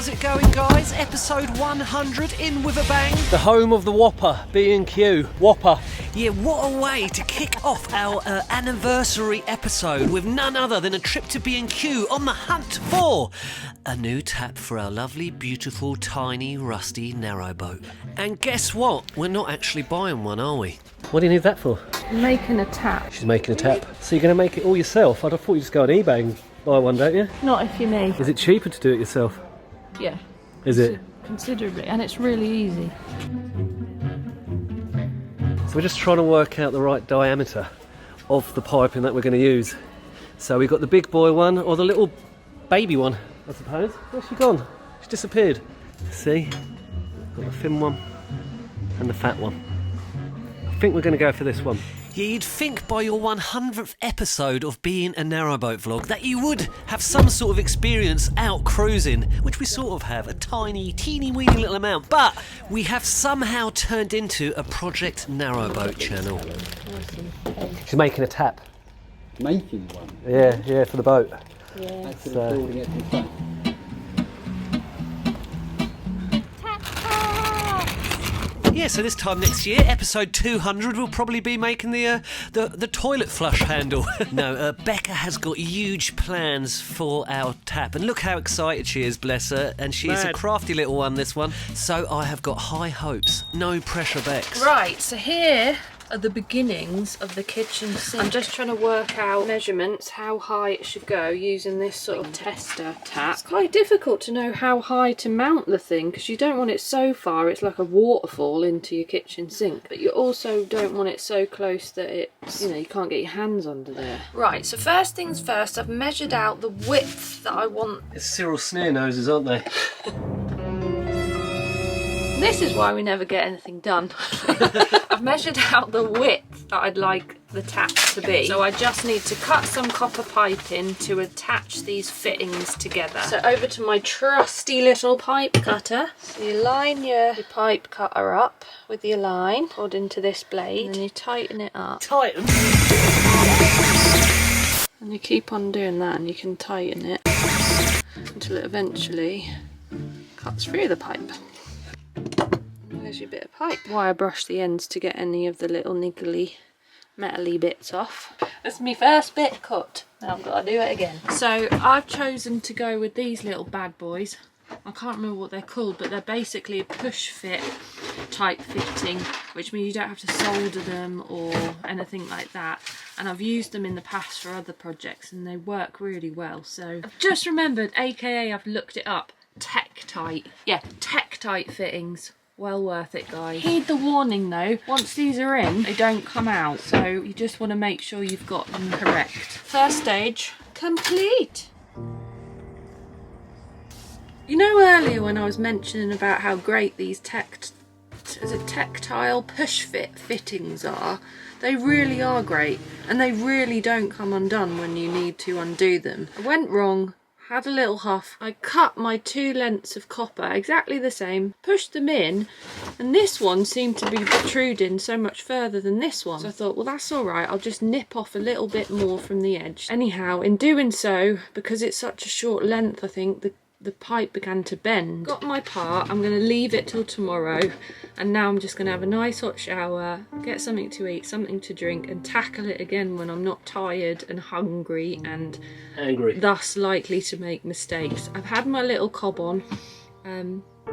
How's it going, guys? Episode 100 in with a bang. The home of the Whopper, B&Q, Whopper. Yeah, what a way to kick off our anniversary episode with none other than a trip to B&Q on the hunt for a new tap for our lovely, beautiful, tiny, rusty Narrowboat. And guess what? We're not actually buying one, are we? What do you need that for? Making a tap. She's making a tap. So you're going to make it all yourself? I'd have thought you just go on eBay and buy one, don't you? Not if you're me. Is it cheaper to do it yourself? Yeah. Is it? Considerably, and it's really easy. So we're just trying to work out the right diameter of the piping that we're going to use. So we've got the big boy one or the little baby one, I suppose. Where's she gone? She's disappeared. See? Got the thin one and the fat one. I think we're going to go for this one. Yeah, you'd think by your 100th episode of being a Narrowboat vlog that you would have some sort of experience out cruising, which we sort of have, a tiny, teeny-weeny little amount, but we have somehow turned into a Project Narrowboat channel. She's making a tap. Making one? Yeah, for the boat. Yeah. Building it from front. Yeah, so this time next year, episode 200, we'll probably be making the toilet flush handle. No, Becca has got huge plans for our tap, and look how excited she is, bless her. And she's a crafty little one, this one. So I have got high hopes. No pressure, Bex. Right, so here are the beginnings of the kitchen sink. I'm just trying to work out measurements, how high it should go using this sort of tester tap. It's quite difficult to know how high to mount the thing because you don't want it so far it's like a waterfall into your kitchen sink, but you also don't want it so close that it's, you can't get your hands under there. Right, so first things first, I've measured out the width that I want. It's Cyril Sneer noses, aren't they? This is why we never get anything done. I've measured out the width that I'd like the tap to be. So I just need to cut some copper piping to attach these fittings together. So over to my trusty little pipe cutter. So you line your pipe cutter up with your line poured into this blade, and then you tighten it up. Tighten? And you keep on doing that, and you can tighten it until it eventually cuts through the pipe. There's your bit of pipe. Wire brush the ends to get any of the little niggly metally bits off. That's my first bit cut. Now I've got to do it again. So I've chosen to go with these little bad boys. I can't remember what they're called, but they're basically a push fit type fitting, which means you don't have to solder them or anything like that. And I've used them in the past for other projects and they work really well. So I've just remembered, aka I've looked it up, Tektite. Yeah, Tektite fittings. Well worth it, guys. Heed the warning though, once these are in, they don't come out, so you just want to make sure you've got them correct. First stage complete. You know earlier when I was mentioning about how great these tactile push fit fittings are? They really are great, and they really don't come undone when you need to undo them. I went wrong. Had a little huff. I cut my 2 lengths of copper exactly the same, pushed them in, and this one seemed to be protruding so much further than this one. So I thought, well, that's all right. I'll just nip off a little bit more from the edge. Anyhow, in doing so, because it's such a short length, I think the pipe began to bend. Got my part. I'm going to leave it till tomorrow, and now I'm just going to have a nice hot shower, get something to eat, something to drink, and tackle it again when I'm not tired and hungry and Angry. thus likely to make mistakes. I've had my little cob on.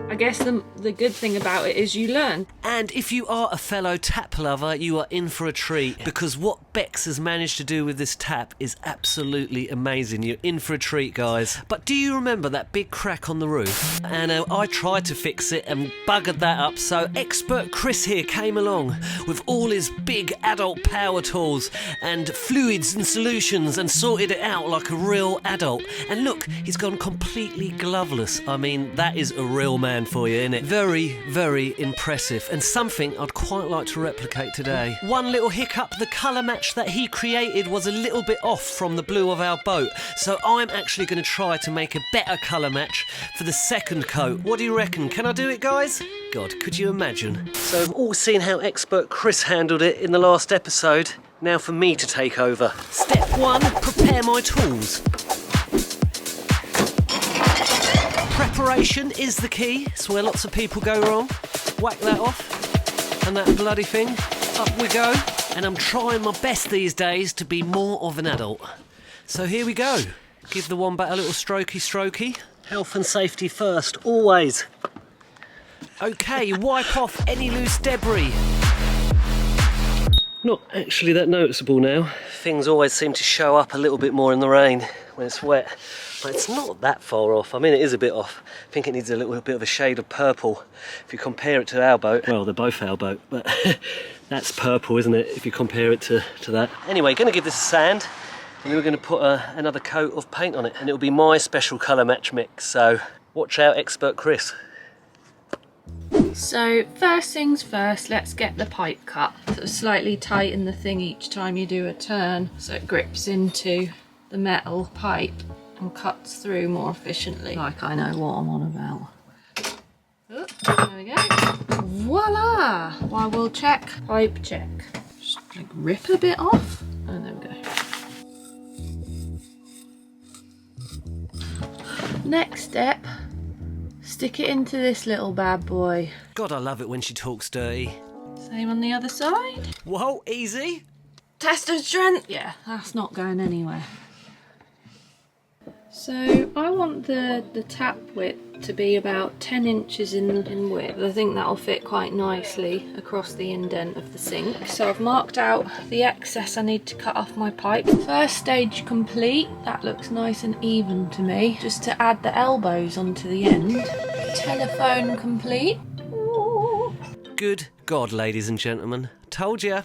I guess the good thing about it is you learn. And if you are a fellow tap lover, you are in for a treat, because what Bex has managed to do with this tap is absolutely amazing. You're in for a treat, guys. But do you remember that big crack on the roof? And I tried to fix it and buggered that up, so expert Chris here came along with all his big adult power tools and fluids and solutions and sorted it out like a real adult. And look, he's gone completely gloveless. I mean, that is a real man for you, innit? Very, very impressive, and something I'd quite like to replicate today. One little hiccup, the colour match that he created was a little bit off from the blue of our boat, so I'm actually going to try to make a better colour match for the second coat. What do you reckon? Can I do it, guys? God, could you imagine? So we've all seen how expert Chris handled it in the last episode. Now for me to take over. Step 1, prepare my tools. Preparation is the key. It's where lots of people go wrong. Whack that off, and that bloody thing, up we go. And I'm trying my best these days to be more of an adult. So here we go. Give the wombat a little strokey. Health and safety first, always. Okay, wipe off any loose debris. Not actually that noticeable now. Things always seem to show up a little bit more in the rain when it's wet. But it's not that far off. I mean, it is a bit off. I think it needs a little bit of a shade of purple. If you compare it to our boat, well, they're both our boat, but that's purple, isn't it, if you compare it to that. Anyway, going to give this a sand, and then we're going to put another coat of paint on it, and it'll be my special colour match mix, so watch out, Expert Chris. So first things first, let's get the pipe cut. Sort of slightly tighten the thing each time you do a turn so it grips into the metal pipe and cuts through more efficiently. Like I know what I'm on about. Oh, there we go. Voila! Well, we'll check. Pipe check. Just like rip a bit off. And there we go. Next step. Stick it into this little bad boy. God, I love it when she talks dirty. Same on the other side. Whoa, easy. Test of strength. Yeah, that's not going anywhere. So I want the tap width to be about 10 inches in width. I think that'll fit quite nicely across the indent of the sink. So I've marked out the excess I need to cut off my pipe. First stage complete. That looks nice and even to me. Just to add the elbows onto the end. Telephone complete. Ooh. Good God, ladies and gentlemen. Told ya.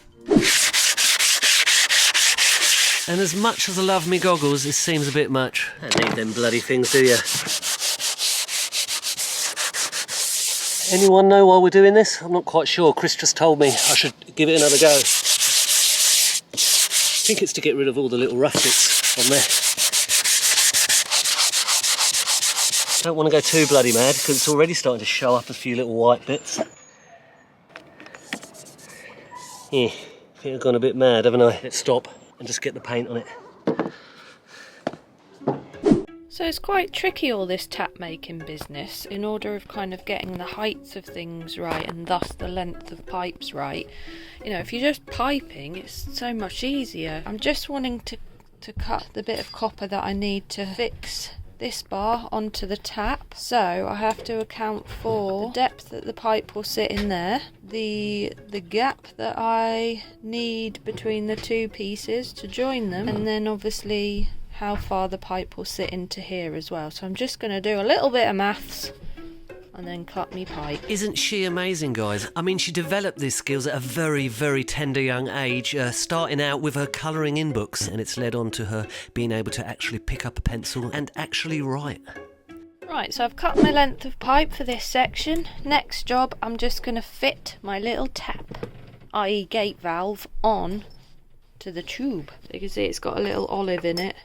And as much as I love me goggles, this seems a bit much. I don't need them bloody things, do ya? Anyone know why we're doing this? I'm not quite sure. Chris just told me I should give it another go. I think it's to get rid of all the little rough bits on there. Don't want to go too bloody mad because it's already starting to show up a few little white bits. Yeah, I think I've gone a bit mad, haven't I? Let's stop and just get the paint on it. So it's quite tricky, all this tap making business, in order of kind of getting the heights of things right and thus the length of pipes right. You know, if you're just piping, it's so much easier. I'm just wanting to cut the bit of copper that I need to fix this bar onto the tap. So I have to account for the depth that the pipe will sit in there, the gap that I need between the two pieces to join them, and then obviously how far the pipe will sit into here as well. So I'm just going to do a little bit of maths and then cut me pipe. Isn't she amazing, guys? I mean, she developed these skills at a very, very tender young age, starting out with her colouring in books, and it's led on to her being able to actually pick up a pencil and actually write. Right, so I've cut my length of pipe for this section. Next job, I'm just going to fit my little tap, i.e. gate valve, on to the tube. So you can see it's got a little olive in it,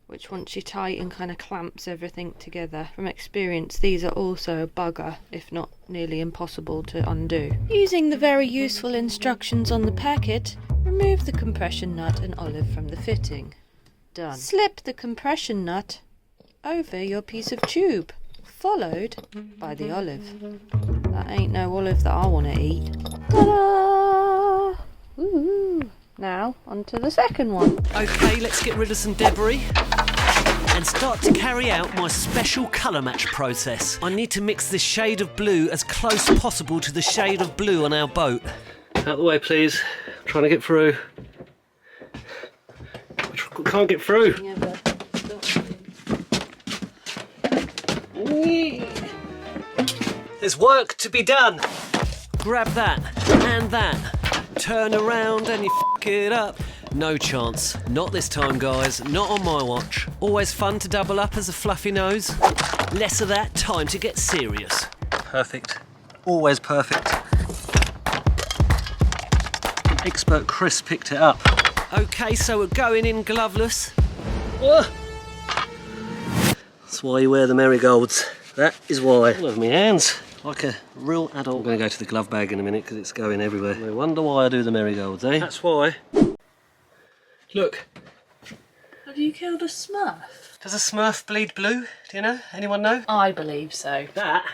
which once you tighten kind of clamps everything together. From experience, these are also a bugger, if not nearly impossible to undo. Using the very useful instructions on the packet, remove the compression nut and olive from the fitting. Done. Slip the compression nut over your piece of tube, followed by the olive. That ain't no olive that I want to eat. Ta-da! Woo-hoo. Now, onto the second one. Okay, let's get rid of some debris and start to carry out my special colour match process. I need to mix this shade of blue as close as possible to the shade of blue on our boat. Out the way, please. I'm trying to get through. Can't get through. There's work to be done. Grab that and that. Turn around and you f*** it up. No chance. Not this time, guys. Not on my watch. Always fun to double up as a fluffy nose. Less of that, time to get serious. Perfect. Always perfect. Expert Chris picked it up. Okay, so we're going in gloveless. That's why you wear the marigolds. That is why. All over my hands. Like a real adult. I'm going to go to the glove bag in a minute because it's going everywhere. No wonder why I do the marigolds, eh? That's why. Look. Have you killed a Smurf? Does a Smurf bleed blue? Do you know? Anyone know? I believe so. That.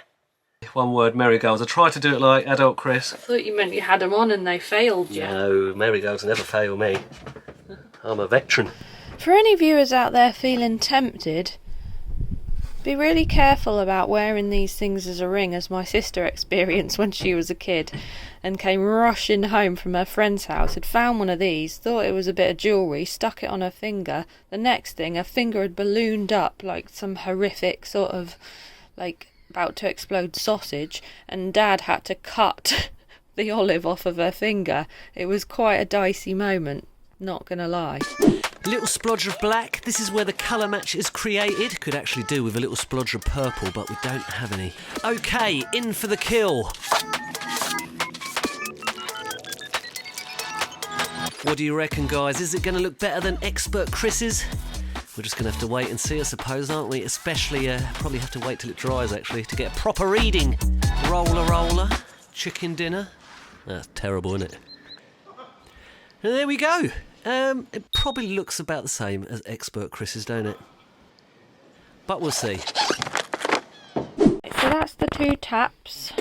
One word, marigolds. I tried to do it like adult Chris. I thought you meant you had them on and they failed you. No, marigolds never fail me. I'm a veteran. For any viewers out there feeling tempted, be really careful about wearing these things as a ring, as my sister experienced when she was a kid and came rushing home from her friend's house, had found one of these, thought it was a bit of jewellery, stuck it on her finger. The next thing, her finger had ballooned up like some horrific sort of, like, about to explode sausage, and Dad had to cut the olive off of her finger. It was quite a dicey moment, not gonna lie. A little splodge of black, this is where the colour match is created. Could actually do with a little splodge of purple, but we don't have any. Okay, in for the kill. What do you reckon, guys? Is it going to look better than Expert Chris's? We're just going to have to wait and see, I suppose, aren't we? Especially, probably have to wait till it dries, actually, to get a proper reading. Roller, chicken dinner. That's terrible, isn't it? And there we go. It probably looks about the same as Expert Chris's, don't it? But we'll see. So that's the 2 taps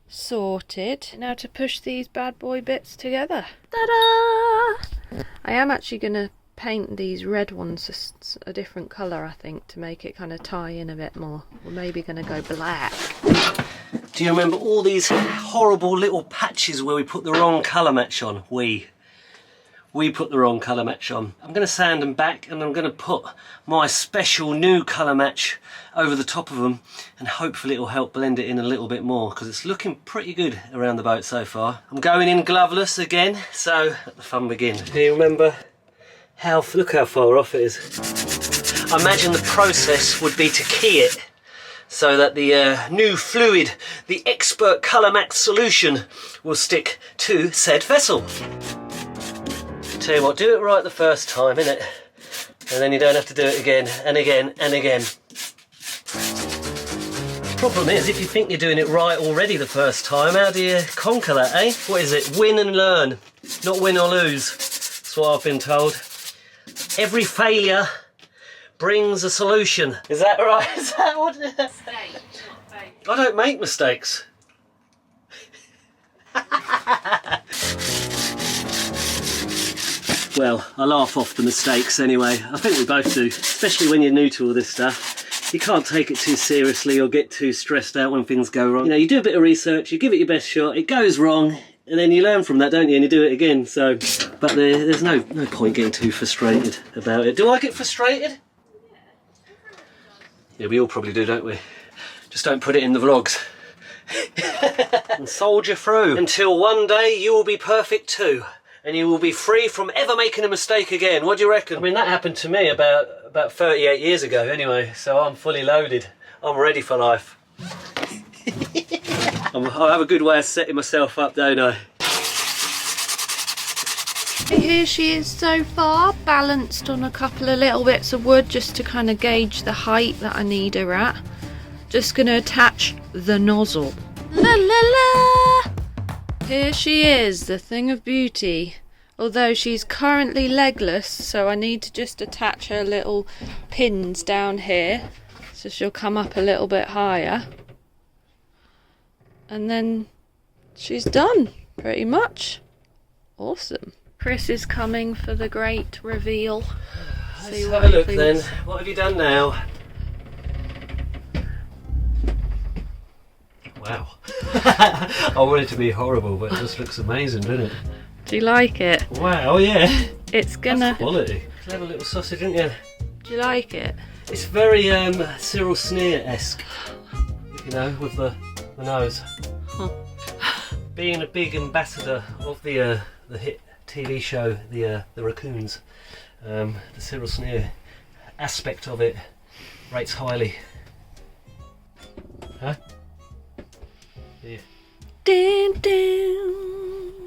sorted. Now to push these bad boy bits together. Ta-da! I am actually going to paint these red ones a different colour, I think, to make it kind of tie in a bit more. We're maybe going to go black. Do you remember all these horrible little patches where we put the wrong colour match on? We put the wrong colour match on. I'm going to sand them back and I'm going to put my special new colour match over the top of them, and hopefully it'll help blend it in a little bit more, because it's looking pretty good around the boat so far. I'm going in gloveless again, so let the fun begin. Do you remember look how far off it is. I imagine the process would be to key it so that the new fluid, the Expert Colour Max solution, will stick to said vessel. Tell you what, do it right the first time, innit? And then you don't have to do it again and again and again. Problem is, if you think you're doing it right already the first time, how do you conquer that, eh? What is it? Win and learn, not win or lose. That's what I've been told. Every failure brings a solution. Is that right? Is that what it is? I don't make mistakes. Well, I laugh off the mistakes anyway. I think we both do, especially when you're new to all this stuff. You can't take it too seriously or get too stressed out when things go wrong. You know, you do a bit of research, you give it your best shot, it goes wrong, and then you learn from that, don't you, and you do it again. So, but there's no point getting too frustrated about it. Do I get frustrated? Yeah, we all probably do, don't we? Just don't put it in the vlogs. And soldier through until one day you will be perfect too, and you will be free from ever making a mistake again. What do you reckon? I mean, that happened to me about 38 years ago anyway, so I'm fully loaded. I'm ready for life. I have a good way of setting myself up, don't I? Here she is so far, balanced on a couple of little bits of wood just to kind of gauge the height that I need her at. Just going to attach the nozzle. La la la! Here she is, the thing of beauty. Although she's currently legless, so I need to just attach her little pins down here so she'll come up a little bit higher. And then she's done, pretty much. Awesome. Chris is coming for the great reveal. Let's have a look then. What have you done now? Wow. I want it to be horrible, but it just looks amazing, doesn't it? Do you like it? Wow, yeah. It's gonna... That's quality. Clever little sausage, isn't it? Do you like it? It's very Cyril Sneer-esque, you know, with the nose. Huh. Being a big ambassador of the hit TV show, the Raccoons, the Cyril Sneer aspect of it rates highly. Huh? Yeah. Dun, dun.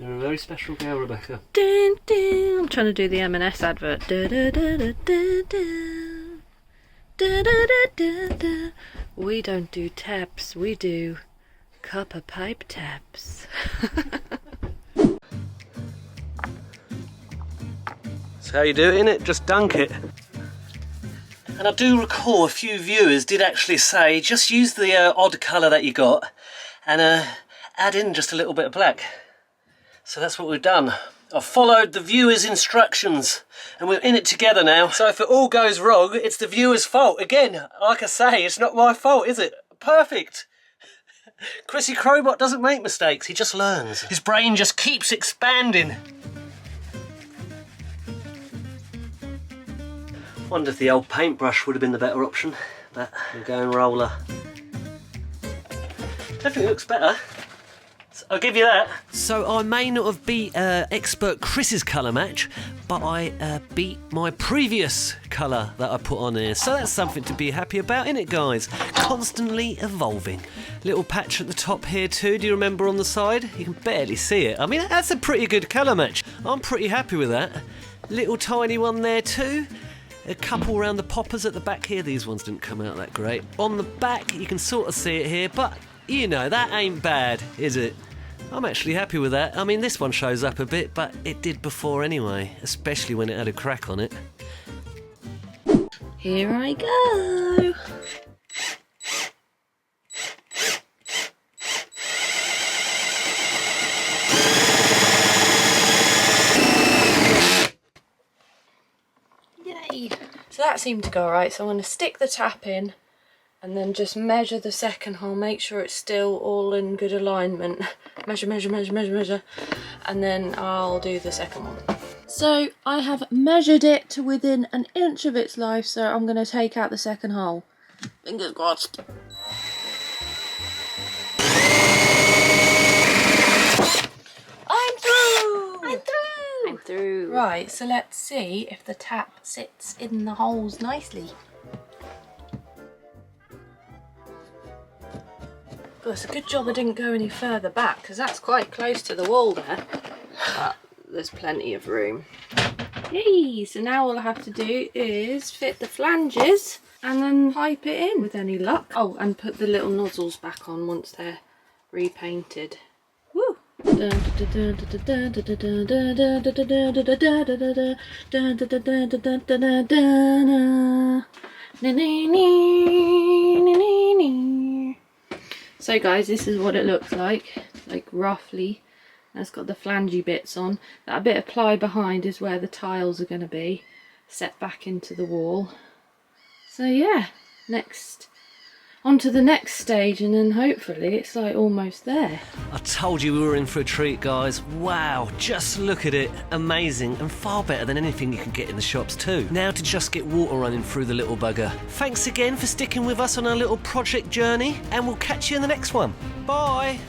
You're a very special girl, Rebecca. Dun, dun. I'm trying to do the M&S advert. Da, da, da, da, da, da. Da, da, da, da, da. We don't do taps, we do copper pipe taps. That's how you do it, innit? Just dunk it. And I do recall a few viewers did actually say just use the odd colour that you got and add in just a little bit of black. So that's what we've done. I've followed the viewers' instructions and we're in it together now. So if it all goes wrong, it's the viewer's fault. Again, like I say, it's not my fault, is it? Perfect. Chrissy Crobot doesn't make mistakes, he just learns. His brain just keeps expanding. Wonder if the old paintbrush would have been the better option, but we're going roller. Definitely looks better. I'll give you that. So I may not have beat expert Chris's colour match, but I beat my previous colour that I put on here. So that's something to be happy about, isn't it, guys? Constantly evolving. Little patch at the top here too, do you remember on the side? You can barely see it. I mean, that's a pretty good colour match. I'm pretty happy with that. Little tiny one there too. A couple around the poppers at the back here. These ones didn't come out that great. On the back, you can sort of see it here, but you know, that ain't bad, is it? I'm actually happy with that. I mean, this one shows up a bit, but it did before anyway, especially when it had a crack on it. Here I go. Yay. So that seemed to go alright, so I'm going to stick the tap in and then just measure the second hole, make sure it's still all in good alignment. Measure, measure, measure, measure, measure, and then I'll do the second one. So I have measured it to within an inch of its life, so I'm going to take out the second hole. Fingers crossed. I'm through! I'm through! I'm through. Right, so let's see if the tap sits in the holes nicely. Well, it's a good job I didn't go any further back, because that's quite close to the wall there. But there's plenty of room. Yay! So now all I have to do is fit the flanges and then pipe it in with any luck. Oh, and put the little nozzles back on once they're repainted. Woo! So guys, this is what it looks like roughly. It's got the flangey bits on. That bit of ply behind is where the tiles are going to be set back into the wall. So yeah, on to the next stage, and then hopefully it's like almost there. I told you we were in for a treat, guys. Wow, just look at it. Amazing, and far better than anything you can get in the shops too. Now to just get water running through the little bugger. Thanks again for sticking with us on our little project journey, and we'll catch you in the next one. Bye!